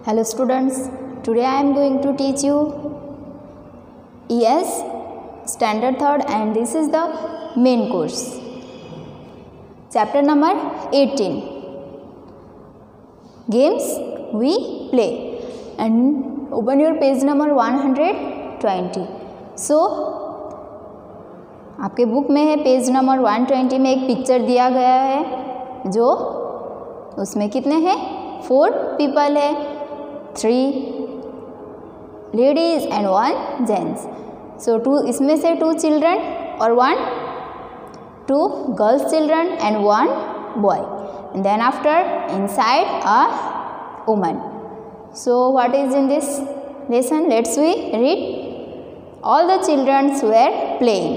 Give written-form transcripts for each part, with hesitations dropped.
Hello students, today I am going to teach you ES Standard 3rd and this is the main course. Chapter number 18. Games we play and open your page number 120. So आपके book में है page number 120 में एक picture दिया गया है जो उसमें कितने हैं 4 पीपल है 3 लेडीज एंड 1 जेंट्स. सो 2 इसमें से 2 चिल्ड्रन और 2 girls children and 1 boy and then after inside a woman. So what is in this lesson? Let's we read. All the children were playing.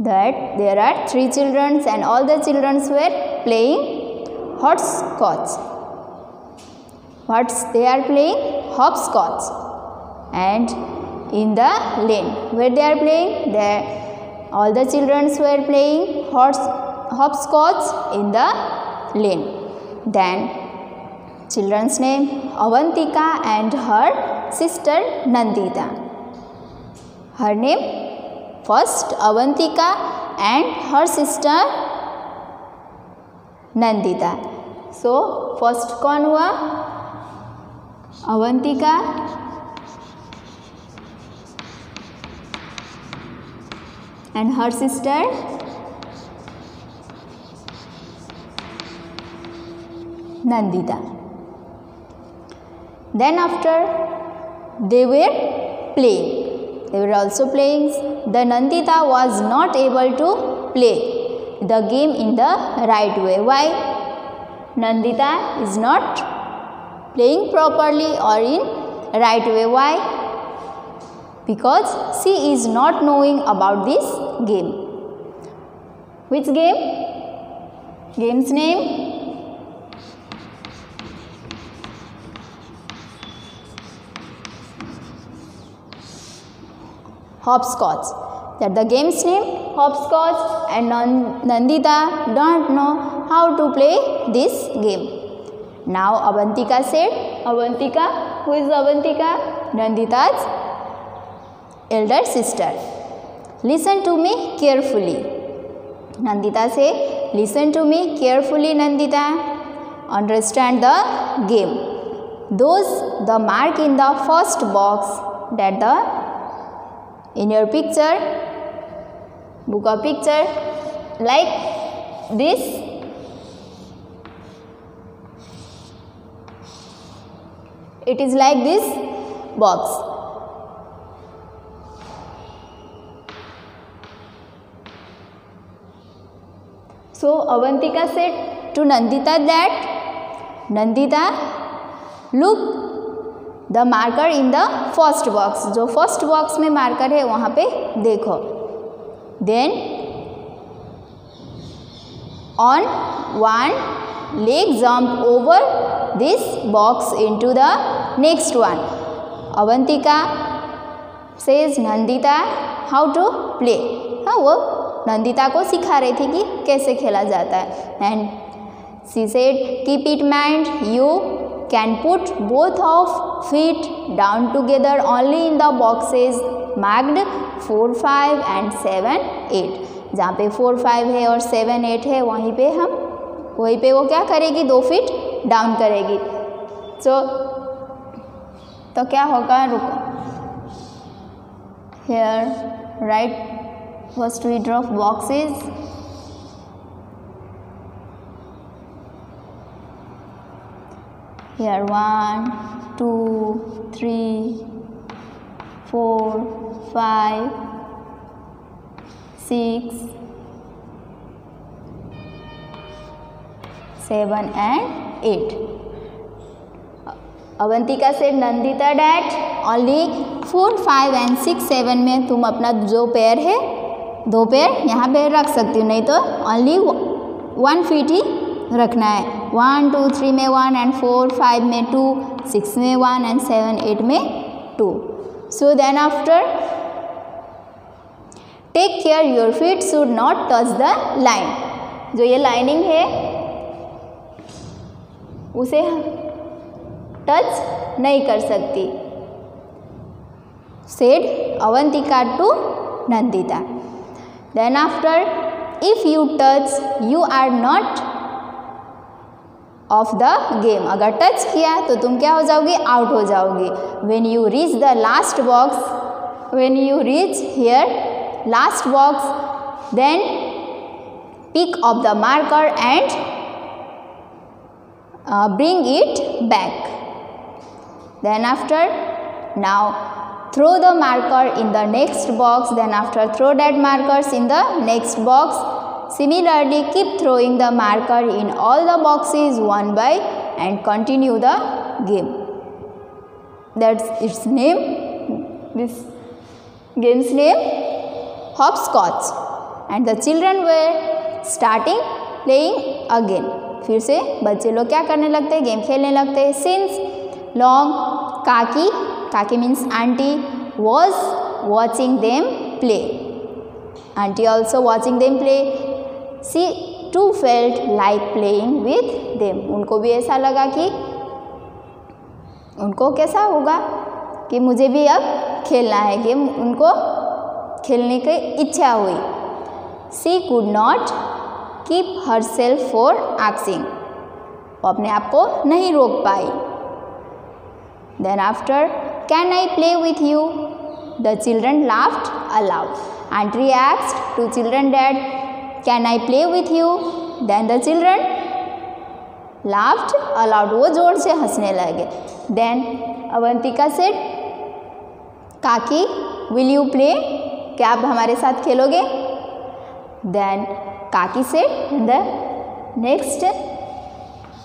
That there are 3 children and all the children were playing hopscotch. What they are playing? Hopscotch. And in the lane where they are playing, there all the children were playing hopscotch in the lane. Then children's name Avantika and her sister Nandita. Her name first Avantika and her sister Nandita. So first कौन हुआ? Avantika and her sister Nandita. Then after they were playing. They were also playing. The Nandita was not able to play the game in the right way. Why? Nandita is not playing properly or in right way. Why? Because she is not knowing about this game. Which game? Game's name? Hopscotch. That the game's name hopscotch and Nandita don't know how to play this game. Now Avantika said, Avantika, who is Avantika? Nandita's elder sister. Listen to me carefully. Nandita say, listen to me carefully Nandita. Understand the game. Those the mark in the first box that the in your picture, book of picture, like this. It is like this box. So Avantika said to Nandita that, Nandita, look the marker in the first box. जो first box में marker है वहाँ पे देखो. Then on 1 leg jump over this box into the next one. Avantika says Nandita how to play. हाँ, वो नंदिता को सिखा रही थी कि कैसे खेला जाता है. And she said keep it mind you can put both of feet down together only in the boxes marked 4, 5 and 7, 8. जहाँ पे 4, 5 है और 7, 8 है वहीं पे वो क्या करेगी? 2 फीट डाउन करेगी. तो क्या होगा? रुको. Here right first we draw boxes. Here 1, 2, 3, 4, 5, 6, 7 and 8. Avantika said Nandita that only 4, 5 and 6, 7 में तुम अपना जो पैर है 2 पैर यहाँ पे रख सकती हो, नहीं तो only 1 फीट ही रखना है. 1, 2, 3 में 1 एंड 4, 5 में 2, 6 में 1 एंड 7, 8 में 2. So then after take care your feet should not touch the line. जो ये लाइनिंग है उसे टच नहीं कर सकती, said Avantika to Nandita. Then after, if you touch, you are not of the game. अगर टच किया तो तुम क्या हो जाओगी, आउट हो जाओगी. When you reach the last box, when you reach here last box, then pick up the marker and bring it back. Then after, now throw the marker in the next box. Then after, throw that markers in the next box. Similarly, keep throwing the marker in all the boxes one by and continue the game. That's its name. This game's name, hopscotch. And the children were starting playing again. फिर से बच्चे लोग क्या करने लगते हैं, game खेलने लगते हैं. Since long, Kaki means auntie, was watching them play. Auntie also watching them play. She too felt like playing with them. उनको भी ऐसा लगा कि उनको कैसा होगा कि मुझे भी अब खेलना है गेम, उनको खेलने की इच्छा हुई. She could not keep herself for asking. वो अपने आप को नहीं रोक पाई. Then after, can I play with you? The children laughed aloud. Auntie asked two children that, can I play with you? Then the children laughed aloud. वो जोर से हंसने लगे. Then Avantika said, Kaki, will you play? क्या आप हमारे साथ खेलोगे? Then Kaki said, and the next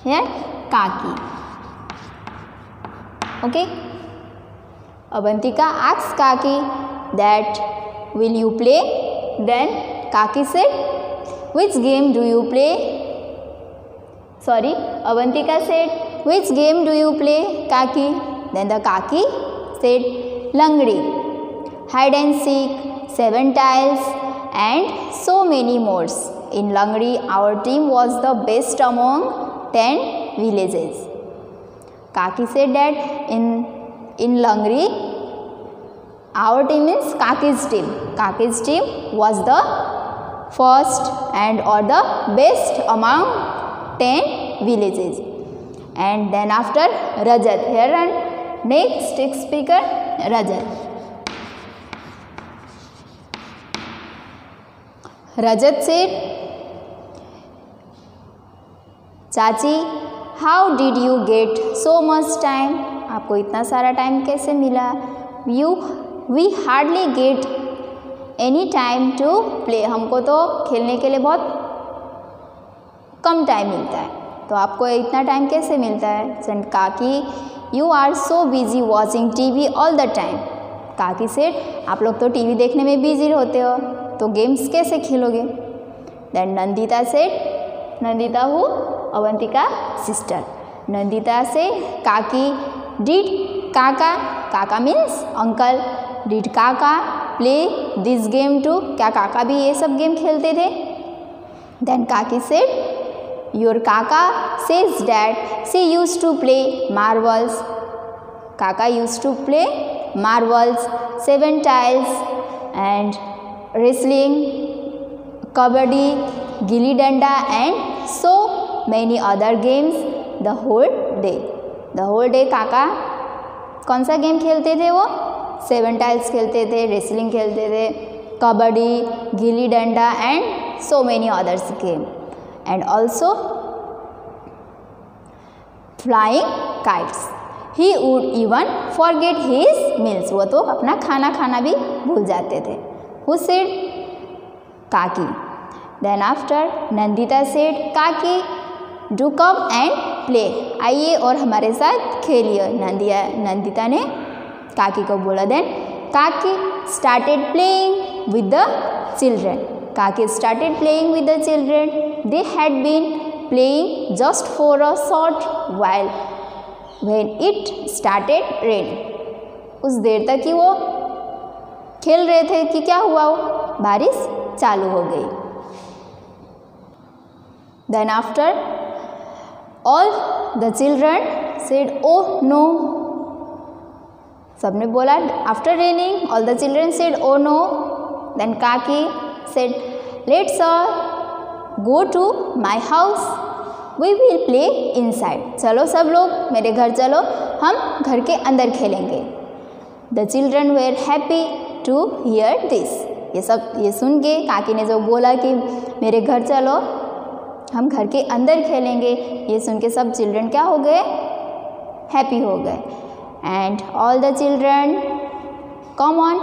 here Kaki. Okay. Avantika asked Kaki that, will you play? Then Kaki said, which game do you play? Sorry, Avantika said, which game do you play, Kaki? Then the Kaki said, Langdi, hide and seek, 7 tiles and so many more. In Langdi, our team was the best among 10 villages. Kaki said that in Langdi, our team means Kaki's team. Kaki's team was the first and or the best among 10 villages. And then after, Rajat. Here and next speaker, Rajat. Rajat said, चाची, how did you get so much time? आपको इतना सारा time कैसे मिला? We hardly get any time to play. हमको तो खेलने के लिए बहुत कम टाइम मिलता है, तो आपको इतना टाइम कैसे मिलता है? Then Kaki, you are so busy watching TV all the time. Kaki said, आप लोग तो टीवी देखने में बिजी होते हो, तो गेम्स कैसे खेलोगे? Then Nandita said, Nandita who? Avantika sister. Nandita said, Kaki, did Kaka means uncle, did Kaka play this game too? क्या काका भी ये सब गेम खेलते थे? Then Kaki said, your Kaka says that she used to play marbles. Kaka used to play marbles, 7 tiles and wrestling, kabaddi, gilli danda and so many other games the whole day. The whole day काका कौन सा game खेलते थे? वो 7 tiles खेलते थे, wrestling खेलते थे, kabaddi, gilli danda and so many others game. And also flying kites. He would even forget his meals. वो तो अपना खाना खाना भी भूल जाते थे. Who said? काकी. देन आफ्टर नंदिता सेड, काकी डू कम एंड प्ले. आइए और हमारे साथ खेलिए. नंदिता ने काकी को बोला. Then Kaki started playing with the children. Kaki started playing with the children. They had been playing just for a short while when it started rain. उस देर तक ही वो खेल रहे थे कि क्या हुआ, वो बारिश चालू हो गई. Then after all the children said, "Oh no." सबने बोला after raining, all the children said, "Oh no." Then Kaki said, "Let's all go to my house. We will play inside." चलो सब लोग मेरे घर चलो, हम घर के अंदर खेलेंगे। The children were happy to hear this. ये सुन के काकी ने जो बोला कि मेरे घर चलो, हम घर के अंदर खेलेंगे, ये सुन के सब चिल्ड्रन क्या हो गए? हैप्पी हो गए। And all the children, come on,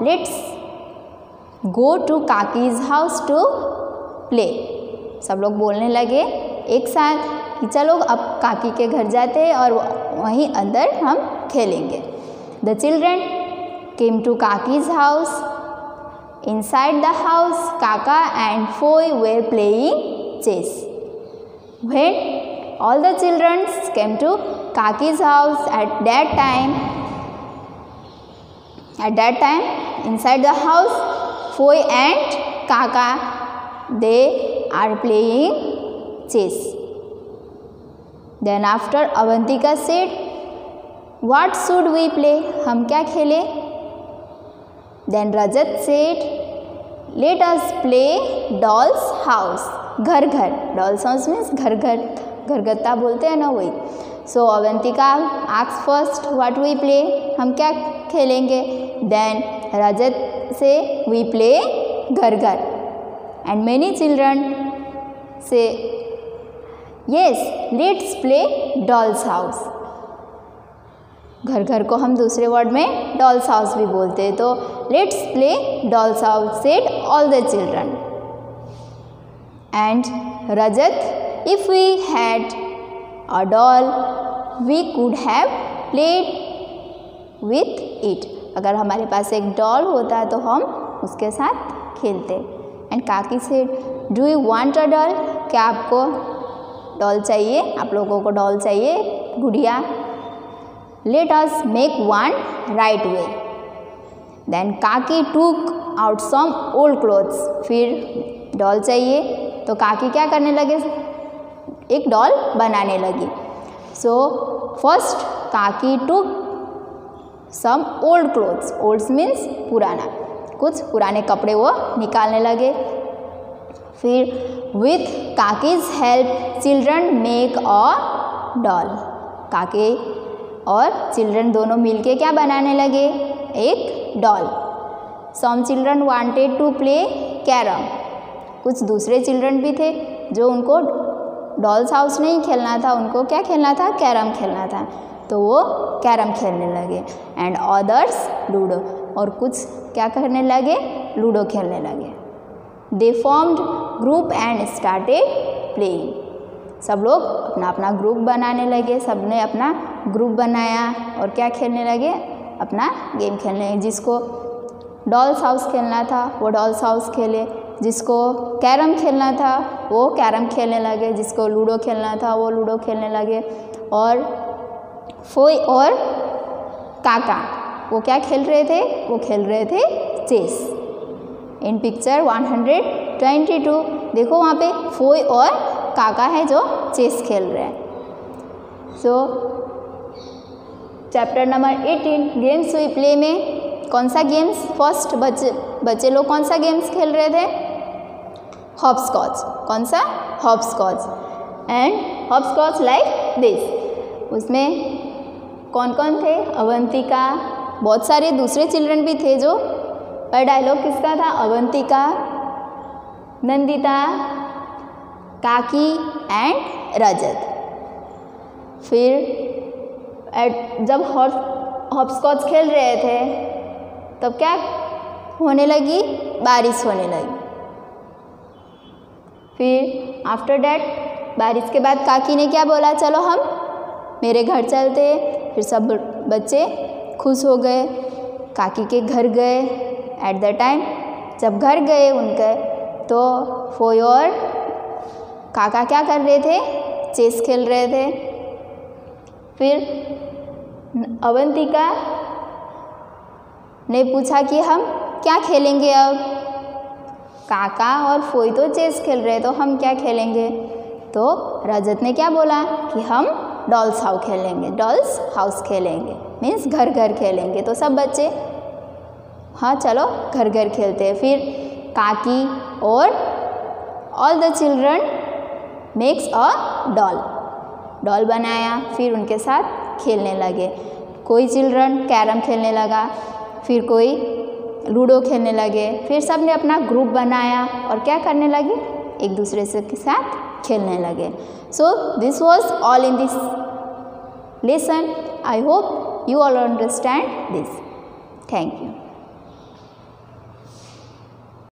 let's go to Kaki's house to play. सब लोग बोलने लगे एक साथ कि चलो अब काकी के घर जाते हैं और वहीं अंदर हम खेलेंगे। The children came to Kaki's house. Inside the house, Kaka and Foy were playing chess. When all the children came to Kaki's house at that time, inside the house, Foy and Kaka, they are playing chess. Then after Avantika said, "What should we play?" हम क्या खेले? Then Rajat said, "Let us play doll's house." घर घर, doll's house means घर घर, घरगत्ता बोलते हैं ना वही। So Avantika asked first, "What we play?" हम क्या खेलेंगे? Then Rajat say, "We play घर घर." And many children say, "Yes, let's play doll's house." घर घर को हम दूसरे वर्ड में डॉल्स हाउस भी बोलते हैं, तो let's play dolls house said all the children. And Rajat, if we had a doll we could have played with it. अगर हमारे पास एक डॉल होता तो हम उसके साथ खेलते। एंड काकी said, do you want a doll? क्या आपको डॉल चाहिए? आप लोगों को डॉल चाहिए, गुड़िया? Let us make one right way. Then Kaki took out some old clothes. फिर डॉल चाहिए तो काकी क्या करने लगे? एक डॉल बनाने लगी। So first Kaki took some old clothes. Old means पुराना, कुछ पुराने कपड़े वो निकालने लगे। फिर with Kaki's help children make a doll. काकी और चिल्ड्रन दोनों मिलके क्या बनाने लगे? एक doll. Some children wanted to play carrom. कुछ दूसरे चिल्ड्रन भी थे जो उनको डॉल्स हाउस नहीं खेलना था, उनको क्या खेलना था? कैरम खेलना था, तो वो कैरम खेलने लगे। एंड अदर्स लूडो, और कुछ क्या करने लगे? लूडो खेलने लगे। दे formed group and started playing. सब लोग अपना अपना ग्रुप बनाने लगे, सब ने अपना ग्रुप बनाया और क्या खेलने लगे? अपना गेम खेलने लगे। जिसको डॉल्स हाउस खेलना था वो डॉल्स हाउस खेले, जिसको कैरम खेलना था वो कैरम खेलने लगे, जिसको लूडो खेलना था वो लूडो खेलने लगे। और फोय और काका वो क्या खेल रहे थे? वो खेल रहे थे चेस। इन पिक्चर 122 देखो वहाँ पे फोय और काका है जो चेस खेल रहे हैं। So chapter number 18 games we play में कौन सा गेम्स? फर्स्ट बच्चे लोग कौन सा गेम्स खेल रहे थे? हॉपस्कॉच। कौन सा? Hopscotch. And hopscotch like this. उसमें कौन कौन थे? अवंतिका, बहुत सारे दूसरे चिल्ड्रन भी थे। जो पर डायलॉग किसका था? अवंतिका, नंदिता, काकी एंड रजत। फिर जब हॉपस्कॉच खेल रहे थे तब क्या होने लगी? बारिश होने लगी। फिर आफ्टर डैट बारिश के बाद काकी ने क्या बोला? चलो हम मेरे घर चलते। फिर सब बच्चे खुश हो गए, काकी के घर गए। एट द टाइम जब घर गए उनके, तो फोय और काका क्या कर रहे थे? चेस खेल रहे थे। फिर अवंतिका ने पूछा कि हम क्या खेलेंगे अब? काका और फोय तो चेस खेल रहे, तो हम क्या खेलेंगे? तो रजत ने क्या बोला कि हम डॉल्स हाउस खेलेंगे, डॉल्स हाउस खेलेंगे मीन्स घर घर खेलेंगे। तो सब बच्चे हाँ चलो घर घर खेलते हैं। फिर काकी और all the children makes a doll, doll बनाया, फिर उनके साथ खेलने लगे। कोई चिल्ड्रन कैरम खेलने लगा, फिर कोई लूडो खेलने लगे, फिर सब ने अपना ग्रुप बनाया और क्या करने लगे, एक दूसरे से के साथ खेलने लगे। So this was all in this lesson. I hope you all understand this. Thank you.